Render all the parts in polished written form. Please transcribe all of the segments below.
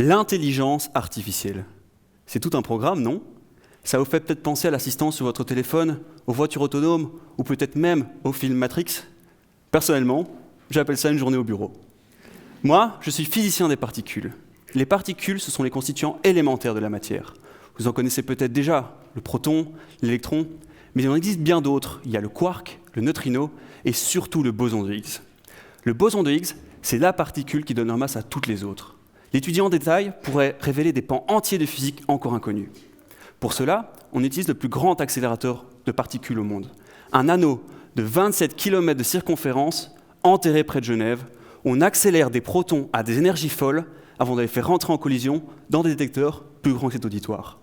L'intelligence artificielle. C'est tout un programme, non? Ça vous fait peut-être penser à l'assistant sur votre téléphone, aux voitures autonomes, ou peut-être même au film Matrix. Personnellement, j'appelle ça une journée au bureau. Moi, je suis physicien des particules. Les particules, ce sont les constituants élémentaires de la matière. Vous en connaissez peut-être déjà, le proton, l'électron, mais il en existe bien d'autres. Il y a le quark, le neutrino et surtout le boson de Higgs. Le boson de Higgs, c'est la particule qui donne leur masse à toutes les autres. L'étudier en détail pourrait révéler des pans entiers de physique encore inconnus. Pour cela, on utilise le plus grand accélérateur de particules au monde. Un anneau de 27 km de circonférence, enterré près de Genève, on accélère des protons à des énergies folles avant de les faire rentrer en collision dans des détecteurs plus grands que cet auditoire.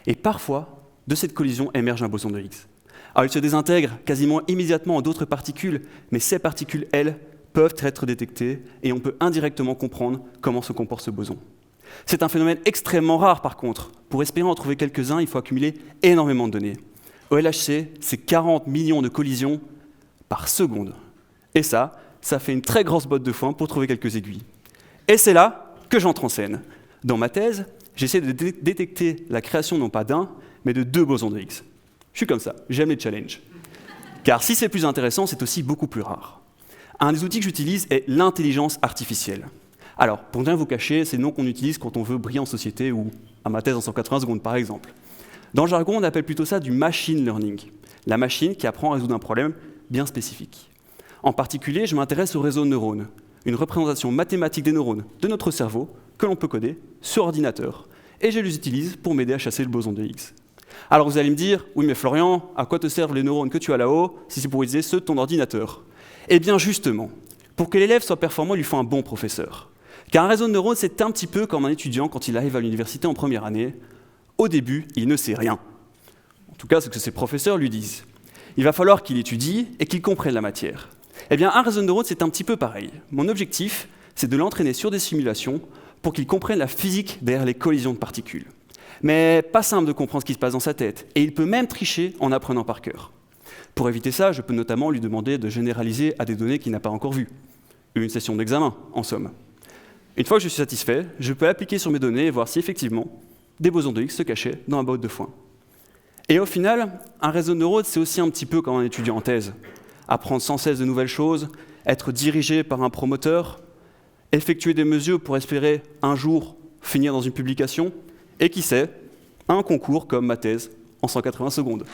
Et parfois, de cette collision émerge un boson de Higgs. Alors il se désintègre quasiment immédiatement en d'autres particules, mais ces particules, elles, peuvent être détectées et on peut indirectement comprendre comment se comporte ce boson. C'est un phénomène extrêmement rare par contre. Pour espérer en trouver quelques-uns, il faut accumuler énormément de données. Au LHC, c'est 40 millions de collisions par seconde. Et ça fait une très grosse botte de foin pour trouver quelques aiguilles. Et c'est là que j'entre en scène. Dans ma thèse, j'essaie de détecter la création non pas d'un, mais de 2 bosons de Higgs. Je suis comme ça, j'aime les challenges. Car si c'est plus intéressant, c'est aussi beaucoup plus rare. Un des outils que j'utilise est l'intelligence artificielle. Alors, pour ne rien vous cacher, c'est le nom qu'on utilise quand on veut briller en société ou à ma thèse en 180 secondes, par exemple. Dans le jargon, on appelle plutôt ça du machine learning, la machine qui apprend à résoudre un problème bien spécifique. En particulier, je m'intéresse au réseau de neurones, une représentation mathématique des neurones de notre cerveau que l'on peut coder sur ordinateur. Et je les utilise pour m'aider à chasser le boson de Higgs. Alors vous allez me dire, oui mais Florian, à quoi te servent les neurones que tu as là-haut si c'est pour utiliser ceux de ton ordinateur? Eh bien justement, pour que l'élève soit performant, il lui faut un bon professeur. Car un réseau de neurones, c'est un petit peu comme un étudiant quand il arrive à l'université en première année. Au début, il ne sait rien. En tout cas, c'est ce que ses professeurs lui disent. Il va falloir qu'il étudie et qu'il comprenne la matière. Eh bien, un réseau de neurones, c'est un petit peu pareil. Mon objectif, c'est de l'entraîner sur des simulations pour qu'il comprenne la physique derrière les collisions de particules. Mais pas simple de comprendre ce qui se passe dans sa tête, et il peut même tricher en apprenant par cœur. Pour éviter ça, je peux notamment lui demander de généraliser à des données qu'il n'a pas encore vues. Une session d'examen, en somme. Une fois que je suis satisfait, je peux appliquer sur mes données et voir si effectivement des bosons de Higgs se cachaient dans un botte de foin. Et au final, un réseau de neurones, c'est aussi un petit peu comme un étudiant en thèse. Apprendre sans cesse de nouvelles choses, être dirigé par un promoteur, effectuer des mesures pour espérer un jour finir dans une publication, et qui sait, un concours comme ma thèse en 180 secondes.